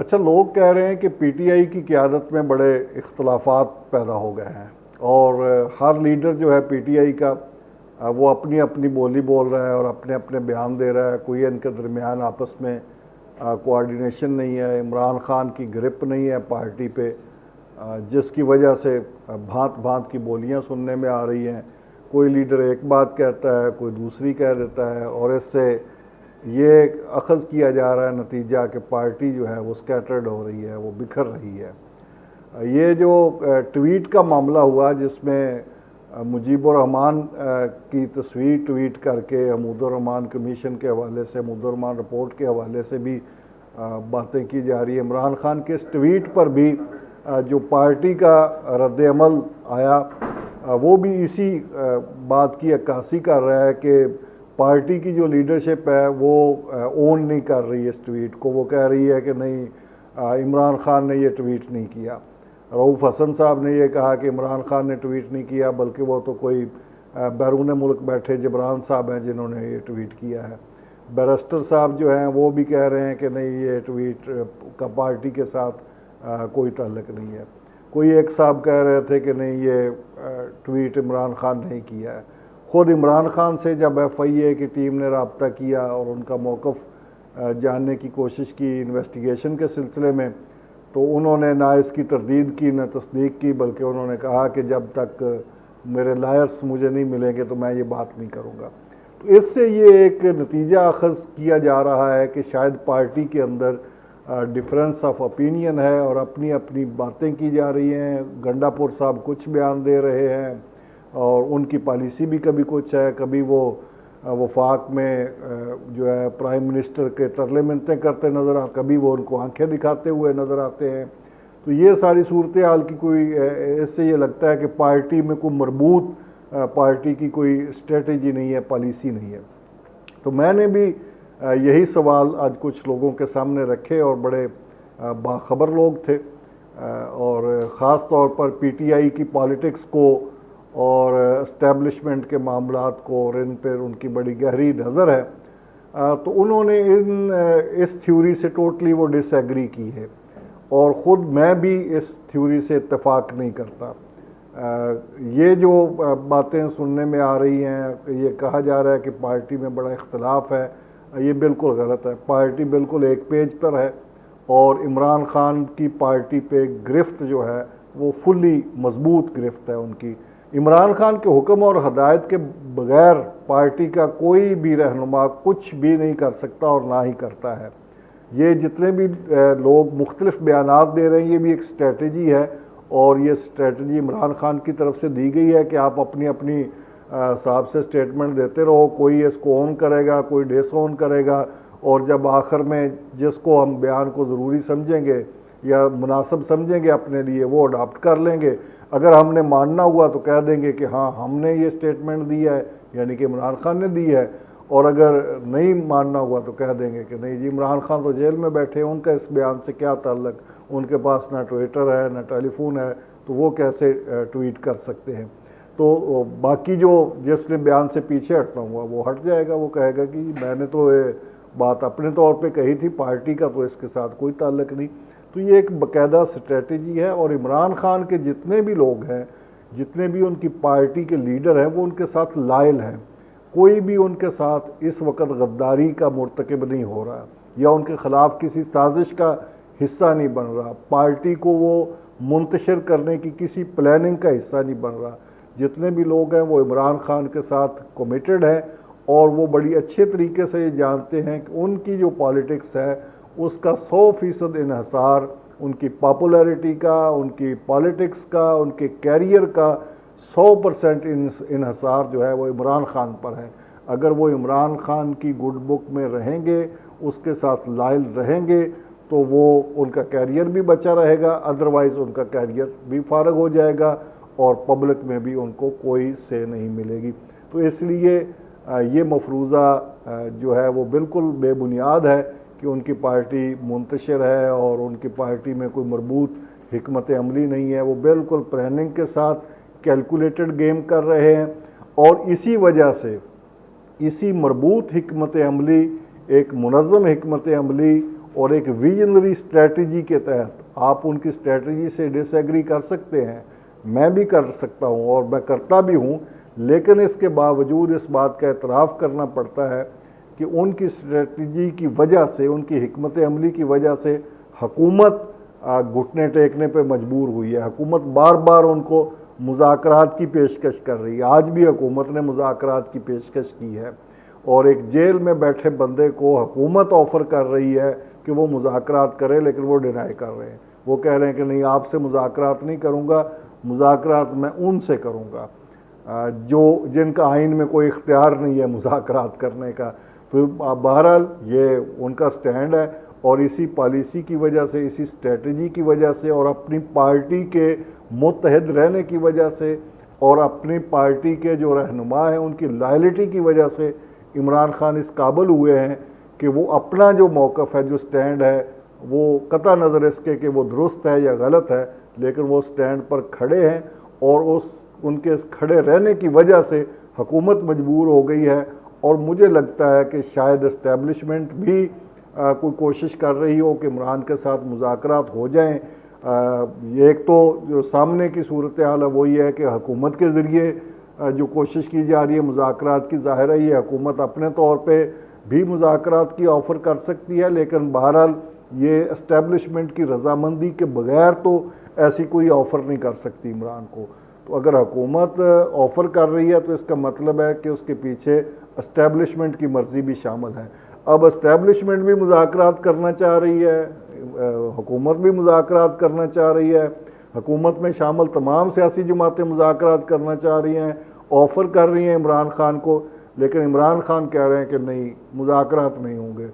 اچھا، لوگ کہہ رہے ہیں کہ پی ٹی آئی کی قیادت میں بڑے اختلافات پیدا ہو گئے ہیں، اور ہر لیڈر جو ہے پی ٹی آئی کا وہ اپنی اپنی بولی بول رہا ہے اور اپنے اپنے بیان دے رہا ہے۔ کوئی ان کے درمیان آپس میں کوآرڈینیشن نہیں ہے۔ عمران خان کی گرپ نہیں ہے پارٹی پہ، جس کی وجہ سے بھانت بھانت کی بولیاں سننے میں آ رہی ہیں۔ کوئی لیڈر ایک بات کہتا ہے، کوئی دوسری کہہ دیتا ہے، اور اس سے یہ اخذ کیا جا رہا ہے نتیجہ کہ پارٹی جو ہے وہ سکیٹرڈ ہو رہی ہے، وہ بکھر رہی ہے۔ یہ جو ٹویٹ کا معاملہ ہوا، جس میں مجیب الرحمان کی تصویر ٹویٹ کر کے حمود الرحمان کمیشن کے حوالے سے، حمود الرحمان رپورٹ کے حوالے سے بھی باتیں کی جا رہی ہے۔ عمران خان کے اس ٹویٹ پر بھی جو پارٹی کا رد عمل آیا، وہ بھی اسی بات کی عکاسی کر رہا ہے کہ پارٹی کی جو لیڈرشپ ہے وہ اون نہیں کر رہی اس ٹویٹ کو۔ وہ کہہ رہی ہے کہ نہیں، عمران خان نے یہ ٹویٹ نہیں کیا۔ رؤوف حسن صاحب نے یہ کہا کہ عمران خان نے ٹویٹ نہیں کیا، بلکہ وہ تو کوئی بیرون ملک بیٹھے جبران صاحب ہیں جنہوں نے یہ ٹویٹ کیا ہے۔ بیرسٹر صاحب جو ہیں وہ بھی کہہ رہے ہیں کہ نہیں، یہ ٹویٹ کا پارٹی کے ساتھ کوئی تعلق نہیں ہے۔ کوئی ایک صاحب کہہ رہے تھے کہ نہیں، یہ ٹویٹ عمران خان نے کیا ہے۔ خود عمران خان سے جب ایف آئی اے کی ٹیم نے رابطہ کیا اور ان کا موقف جاننے کی کوشش کی انویسٹیگیشن کے سلسلے میں، تو انہوں نے نہ اس کی تردید کی نہ تصدیق کی، بلکہ انہوں نے کہا کہ جب تک میرے لائرز مجھے نہیں ملیں گے تو میں یہ بات نہیں کروں گا۔ تو اس سے یہ ایک نتیجہ اخذ کیا جا رہا ہے کہ شاید پارٹی کے اندر ڈفرینس آف اپینین ہے اور اپنی اپنی باتیں کی جا رہی ہیں۔ گنڈا پور صاحب کچھ بیان دے رہے ہیں اور ان کی پالیسی بھی کبھی کچھ ہے، کبھی وہ وفاق میں جو ہے پرائم منسٹر کے ترلے منتیں کرتے نظر کبھی وہ ان کو آنکھیں دکھاتے ہوئے نظر آتے ہیں۔ تو یہ ساری صورتحال کی کوئی اس سے یہ لگتا ہے کہ پارٹی میں کوئی مربوط پارٹی کی کوئی اسٹریٹجی نہیں ہے، پالیسی نہیں ہے۔ تو میں نے بھی یہی سوال آج کچھ لوگوں کے سامنے رکھے، اور بڑے باخبر لوگ تھے، اور خاص طور پر پی ٹی آئی کی پالیٹکس کو اور اسٹیبلشمنٹ کے معاملات کو، اور ان پر ان کی بڑی گہری نظر ہے۔ تو انہوں نے اس تھیوری سے ٹوٹلی وہ ڈس ایگری کی ہے، اور خود میں بھی اس تھیوری سے اتفاق نہیں کرتا۔ یہ جو باتیں سننے میں آ رہی ہیں، یہ کہا جا رہا ہے کہ پارٹی میں بڑا اختلاف ہے، یہ بالکل غلط ہے۔ پارٹی بالکل ایک پیج پر ہے، اور عمران خان کی پارٹی پہ گرفت جو ہے وہ فلی مضبوط گرفت ہے ان کی۔ عمران خان کے حکم اور ہدایت کے بغیر پارٹی کا کوئی بھی رہنما کچھ بھی نہیں کر سکتا اور نہ ہی کرتا ہے۔ یہ جتنے بھی لوگ مختلف بیانات دے رہے ہیں، یہ بھی ایک اسٹریٹجی ہے، اور یہ اسٹریٹجی عمران خان کی طرف سے دی گئی ہے کہ آپ اپنی اپنی حساب سے اسٹیٹمنٹ دیتے رہو، کوئی اس کو اون کرے گا، کوئی ڈس اون کرے گا، اور جب آخر میں جس کو ہم بیان کو ضروری سمجھیں گے یا مناسب سمجھیں گے اپنے لیے، وہ اڈاپٹ کر لیں گے۔ اگر ہم نے ماننا ہوا تو کہہ دیں گے کہ ہاں ہم نے یہ اسٹیٹمنٹ دی ہے، یعنی کہ عمران خان نے دی ہے، اور اگر نہیں ماننا ہوا تو کہہ دیں گے کہ نہیں جی، عمران خان تو جیل میں بیٹھے، ان کا اس بیان سے کیا تعلق، ان کے پاس نہ ٹویٹر ہے نہ ٹیلی فون ہے، تو وہ کیسے ٹویٹ کر سکتے ہیں۔ تو باقی جو جس نے بیان سے پیچھے ہٹنا ہوا وہ ہٹ جائے گا، وہ کہے گا کہ میں نے تو یہ بات اپنے طور پہ کہی تھی، پارٹی کا تو اس کے ساتھ کوئی تعلق نہیں۔ تو یہ ایک باقاعدہ اسٹریٹجی ہے، اور عمران خان کے جتنے بھی لوگ ہیں، جتنے بھی ان کی پارٹی کے لیڈر ہیں، وہ ان کے ساتھ لائل ہیں۔ کوئی بھی ان کے ساتھ اس وقت غداری کا مرتکب نہیں ہو رہا، یا ان کے خلاف کسی سازش کا حصہ نہیں بن رہا، پارٹی کو وہ منتشر کرنے کی کسی پلاننگ کا حصہ نہیں بن رہا۔ جتنے بھی لوگ ہیں وہ عمران خان کے ساتھ کمیٹڈ ہیں، اور وہ بڑی اچھے طریقے سے یہ جانتے ہیں کہ ان کی جو پالیٹکس ہے اس کا 100% انحصار ان کی پاپولیرٹی کا، ان کی پالیٹکس کا، ان کے کیریئر کا 100% انحصار جو ہے وہ عمران خان پر ہے۔ اگر وہ عمران خان کی گڈ بک میں رہیں گے، اس کے ساتھ لائل رہیں گے، تو وہ ان کا کیریئر بھی بچا رہے گا، ادروائز ان کا کیریئر بھی فارغ ہو جائے گا، اور پبلک میں بھی ان کو کوئی سے نہیں ملے گی۔ تو اس لیے یہ مفروضہ جو ہے وہ بالکل بے بنیاد ہے کہ ان کی پارٹی منتشر ہے اور ان کی پارٹی میں کوئی مربوط حکمت عملی نہیں ہے۔ وہ بالکل پلاننگ کے ساتھ کیلکولیٹڈ گیم کر رہے ہیں، اور اسی وجہ سے اسی مربوط حکمت عملی، ایک منظم حکمت عملی اور ایک ویژنری اسٹریٹجی کے تحت آپ ان کی اسٹریٹجی سے ڈس ایگری کر سکتے ہیں، میں بھی کر سکتا ہوں اور میں کرتا بھی ہوں، لیکن اس کے باوجود اس بات کا اعتراف کرنا پڑتا ہے کہ ان کی اسٹریٹجی کی وجہ سے، ان کی حکمت عملی کی وجہ سے حکومت گھٹنے ٹیکنے پہ مجبور ہوئی ہے۔ حکومت بار بار ان کو مذاکرات کی پیشکش کر رہی ہے، آج بھی حکومت نے مذاکرات کی پیشکش کی ہے، اور ایک جیل میں بیٹھے بندے کو حکومت آفر کر رہی ہے کہ وہ مذاکرات کرے، لیکن وہ ڈینائی کر رہے ہیں۔ وہ کہہ رہے ہیں کہ نہیں، آپ سے مذاکرات نہیں کروں گا، مذاکرات میں ان سے کروں گا جن کا آئین میں کوئی اختیار نہیں ہے مذاکرات کرنے کا۔ تو بہرحال یہ ان کا سٹینڈ ہے، اور اسی پالیسی کی وجہ سے، اسی اسٹریٹجی کی وجہ سے، اور اپنی پارٹی کے متحد رہنے کی وجہ سے، اور اپنی پارٹی کے جو رہنما ہیں ان کی لائلٹی کی وجہ سے عمران خان اس قابل ہوئے ہیں کہ وہ اپنا جو موقف ہے، جو سٹینڈ ہے، وہ قطع نظر اس کے کہ وہ درست ہے یا غلط ہے، لیکن وہ سٹینڈ پر کھڑے ہیں، اور ان کے کھڑے رہنے کی وجہ سے حکومت مجبور ہو گئی ہے۔ اور مجھے لگتا ہے کہ شاید اسٹیبلشمنٹ بھی کوئی کوشش کر رہی ہو کہ عمران کے ساتھ مذاکرات ہو جائیں۔ ایک تو جو سامنے کی صورتحال ہے وہ یہ ہے کہ حکومت کے ذریعے جو کوشش کی جا رہی ہے مذاکرات کی، ظاہر ہے یہ حکومت اپنے طور پہ بھی مذاکرات کی آفر کر سکتی ہے، لیکن بہرحال یہ اسٹیبلشمنٹ کی رضامندی کے بغیر تو ایسی کوئی آفر نہیں کر سکتی عمران کو۔ تو اگر حکومت آفر کر رہی ہے تو اس کا مطلب ہے کہ اس کے پیچھے اسٹیبلشمنٹ کی مرضی بھی شامل ہے۔ اب اسٹیبلشمنٹ بھی مذاکرات کرنا چاہ رہی ہے، حکومت بھی مذاکرات کرنا چاہ رہی ہے، حکومت میں شامل تمام سیاسی جماعتیں مذاکرات کرنا چاہ رہی ہیں، آفر کر رہی ہیں عمران خان کو، لیکن عمران خان کہہ رہے ہیں کہ نہیں، مذاکرات نہیں ہوں گے،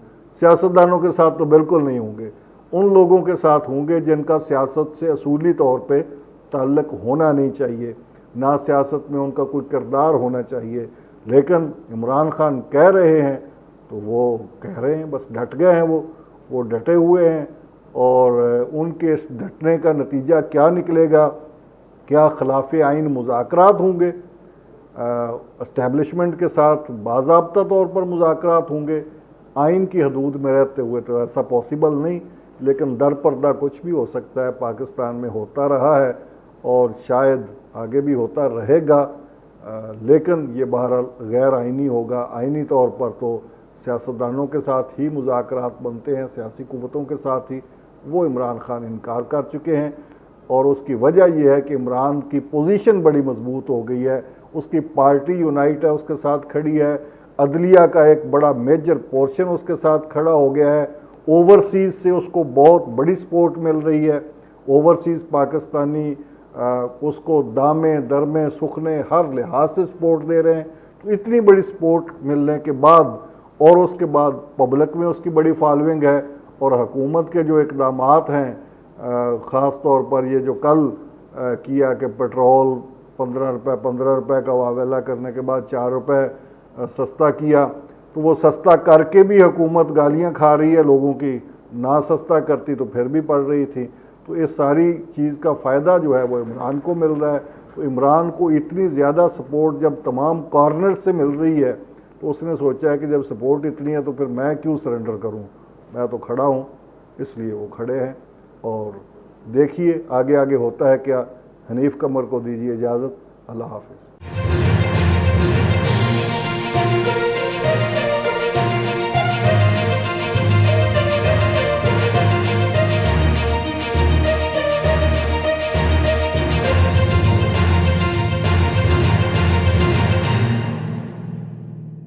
سیاستدانوں کے ساتھ تو بالکل نہیں ہوں گے، ان لوگوں کے ساتھ ہوں گے جن کا سیاست سے اصولی طور پہ تعلق ہونا نہیں چاہیے، نہ سیاست میں ان کا کوئی کردار ہونا چاہیے۔ لیکن عمران خان کہہ رہے ہیں تو وہ کہہ رہے ہیں، بس ڈٹ گئے ہیں، وہ ڈٹے ہوئے ہیں، اور ان کے اس ڈٹنے کا نتیجہ کیا نکلے گا؟ کیا خلاف آئین مذاکرات ہوں گے؟ اسٹیبلشمنٹ کے ساتھ باضابطہ طور پر مذاکرات ہوں گے؟ آئین کی حدود میں رہتے ہوئے تو ایسا پاسبل نہیں، لیکن در پردہ کچھ بھی ہو سکتا ہے، پاکستان میں ہوتا رہا ہے اور شاید آگے بھی ہوتا رہے گا، لیکن یہ بہرحال غیر آئینی ہوگا۔ آئینی طور پر تو سیاستدانوں کے ساتھ ہی مذاکرات بنتے ہیں، سیاسی قوتوں کے ساتھ ہی، وہ عمران خان انکار کر چکے ہیں، اور اس کی وجہ یہ ہے کہ عمران کی پوزیشن بڑی مضبوط ہو گئی ہے، اس کی پارٹی یونائٹ ہے، اس کے ساتھ کھڑی ہے، عدلیہ کا ایک بڑا میجر پورشن اس کے ساتھ کھڑا ہو گیا ہے، اوورسیز سے اس کو بہت بڑی سپورٹ مل رہی ہے، اوورسیز پاکستانی اس کو دامے درمے سکھنے ہر لحاظ سے سپورٹ دے رہے ہیں۔ تو اتنی بڑی سپورٹ ملنے کے بعد، اور اس کے بعد پبلک میں اس کی بڑی فالوئنگ ہے، اور حکومت کے جو اقدامات ہیں، خاص طور پر یہ جو کل کیا کہ پیٹرول 15 روپے کا واویلا کرنے کے بعد 4 روپے سستا کیا، تو وہ سستا کر کے بھی حکومت گالیاں کھا رہی ہے لوگوں کی، نہ سستا کرتی تو پھر بھی پڑ رہی تھی۔ تو اس ساری چیز کا فائدہ جو ہے وہ عمران کو مل رہا ہے۔ تو عمران کو اتنی زیادہ سپورٹ جب تمام کارنر سے مل رہی ہے تو اس نے سوچا ہے کہ جب سپورٹ اتنی ہے تو پھر میں کیوں سرنڈر کروں، میں تو کھڑا ہوں، اس لیے وہ کھڑے ہیں۔ اور دیکھیے آگے ہوتا ہے کیا۔ حنیف قمر کو دیجیے اجازت، اللہ حافظ۔